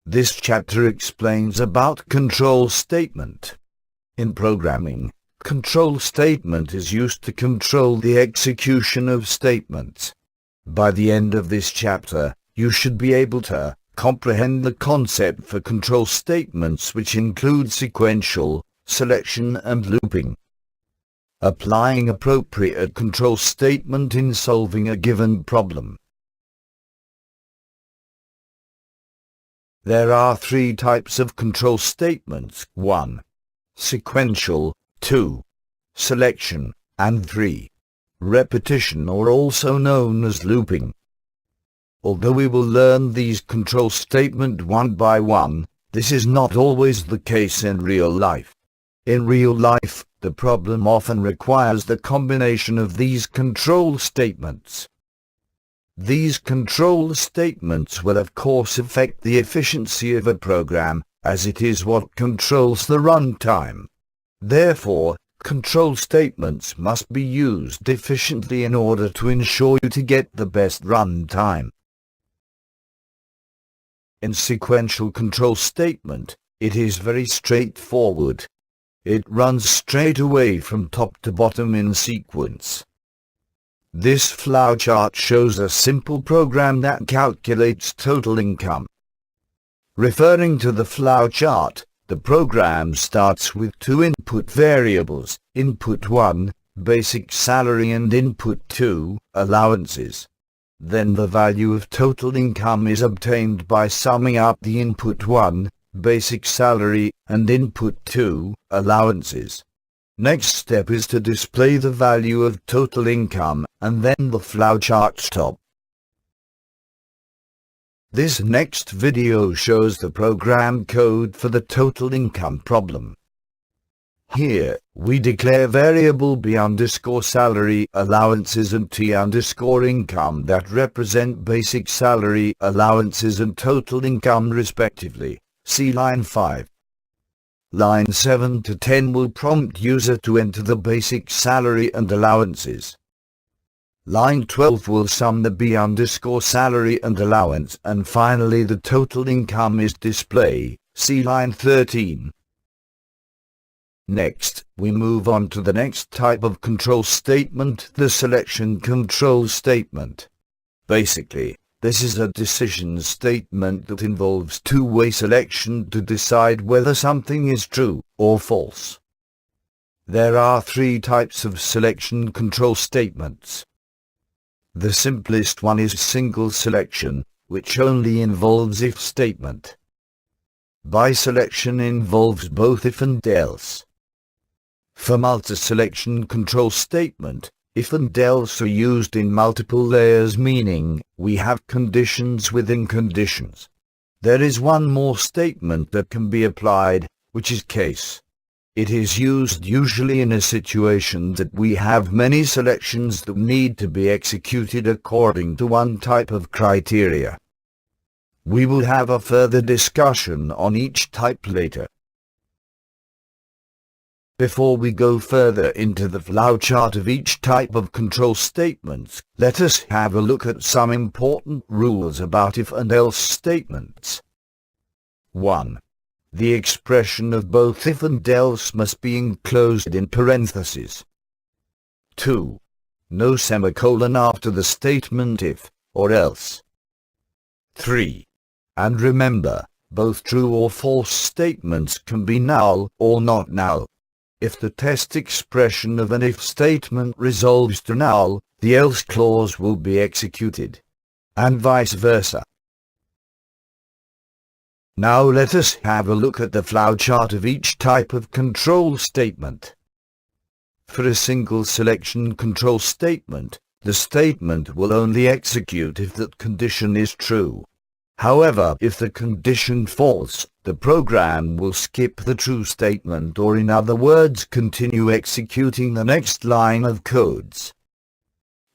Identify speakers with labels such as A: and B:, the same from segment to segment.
A: This chapter explains about control statement. In programming, control statement is used to control the execution of statements. By the end of this chapter, you should be able to comprehend the concept for control statements, which include sequential, selection and looping. Applying appropriate control statement in solving a given problem. There are three types of control statements: 1. Sequential, 2. Selection, and 3. Repetition, or also known as looping. Although we will learn these control statements one by one, this is not always the case in real life. In real life, the problem often requires the combination of these control statements. These control statements will of course affect the efficiency of a program, as it is what controls the runtime. Therefore, control statements must be used efficiently in order to ensure you to get the best runtime. In sequential control statement, it is very straightforward. It runs straight away from top to bottom in sequence. This flowchart shows a simple program that calculates total income. Referring to the flowchart, the program starts with two input variables, input 1, basic salary, and input 2, allowances. Then the value of total income is obtained by summing up the input 1, basic salary, and input 2, allowances. Next step is to display the value of total income, and then the flowchart stops. This next video shows the program code for the total income problem. Here, we declare variable b_salary allowances and t_income that represent basic salary allowances and total income respectively. See line 5. Line 7 to 10 will prompt user to enter the basic salary and allowances. Line 12 will sum the b_salary and allowance, and finally the total income is displayed. See line 13. Next, we move on to the next type of control statement, the selection control statement. Basically, this is a decision statement that involves two-way selection to decide whether something is true or false. There are three types of selection control statements. The simplest one is single selection, which only involves if statement. Biselection involves both if and else. For multi-selection control statement, if and else are used in multiple layers, meaning we have conditions within conditions. There is one more statement that can be applied, which is case. It is used usually in a situation that we have many selections that need to be executed according to one type of criteria. We will have a further discussion on each type later. Before we go further into the flowchart of each type of control statements, let us have a look at some important rules about if and else statements. 1. The expression of both if and else must be enclosed in parentheses. 2. No semicolon after the statement if or else. 3. And remember, both true or false statements can be null or not null. If the test expression of an if statement resolves to null, the else clause will be executed, and vice versa. Now let us have a look at the flowchart of each type of control statement. For a single selection control statement, the statement will only execute if that condition is true. However, if the condition false, the program will skip the true statement, or in other words continue executing the next line of codes.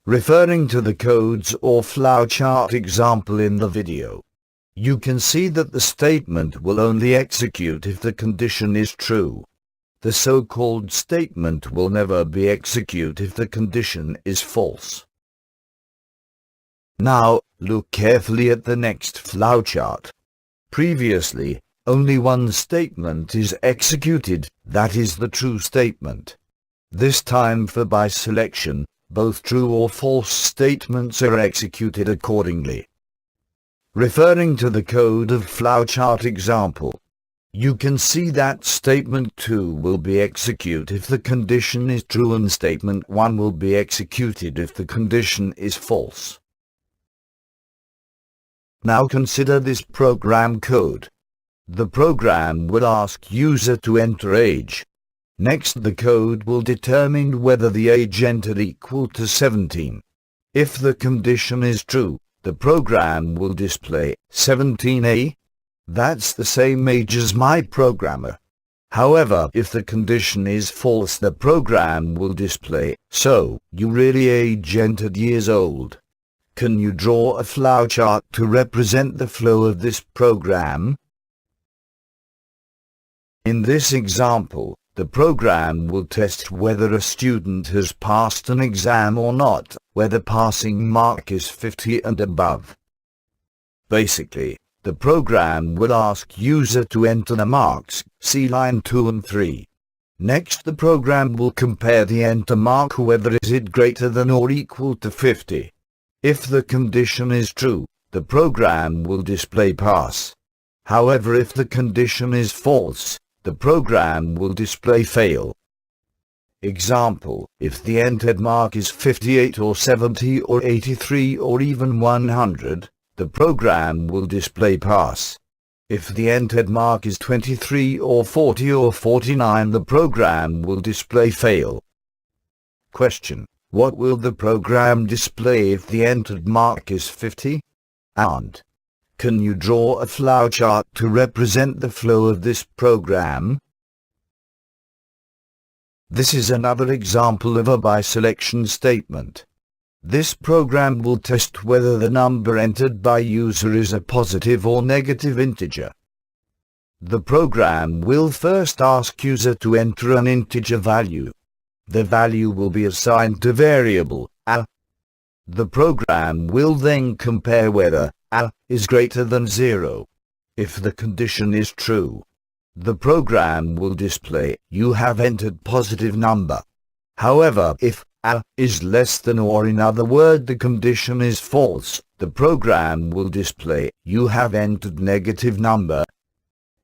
A: Referring to the codes or flowchart example in the video, you can see that the statement will only execute if the condition is true. The so-called statement will never be executed if the condition is false. Now, look carefully at the next flowchart. Previously, only one statement is executed, that is the true statement. This time for by selection, both true or false statements are executed accordingly. Referring to the code of flowchart example, you can see that statement 2 will be executed if the condition is true and statement 1 will be executed if the condition is false. Now consider this program code. The program will ask user to enter age. Next, the code will determine whether the age entered equal to 17. If the condition is true, the program will display 17A. That's the same age as my programmer. However, if the condition is false, the program will display, so, you really age entered years old. Can you draw a flowchart to represent the flow of this program? In this example, the program will test whether a student has passed an exam or not, where the passing mark is 50 and above. Basically, the program will ask user to enter the marks, see line 2 and 3. Next, the program will compare the enter mark whether is it greater than or equal to 50. If the condition is true, the program will display pass. However, if the condition is false, the program will display fail. Example, if the entered mark is 58 or 70 or 83 or even 100, the program will display pass. If the entered mark is 23 or 40 or 49, the program will display fail. Question: what will the program display if the entered mark is 50? And can you draw a flowchart to represent the flow of this program? This is another example of a by selection statement. This program will test whether the number entered by user is a positive or negative integer. The program will first ask user to enter an integer value. The value will be assigned to variable a. The program will then compare whether a is greater than 0. If the condition is true, the program will display, you have entered positive number. However, if a is less than, or in other words the condition is false, the program will display, you have entered negative number.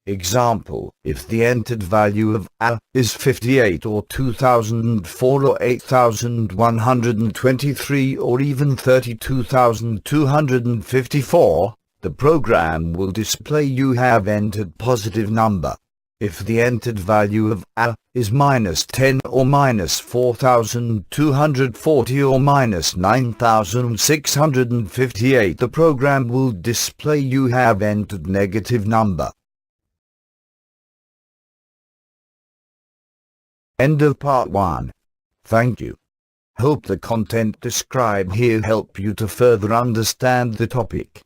A: Example, if the entered value of a is 58 or 2004 or 8123 or even 32,254, the program will display you have entered positive number. If the entered value of a is -10 or -4240 or -9658, the program will display you have entered negative number. End of part 1. Thank you. Hope the content described here help you to further understand the topic.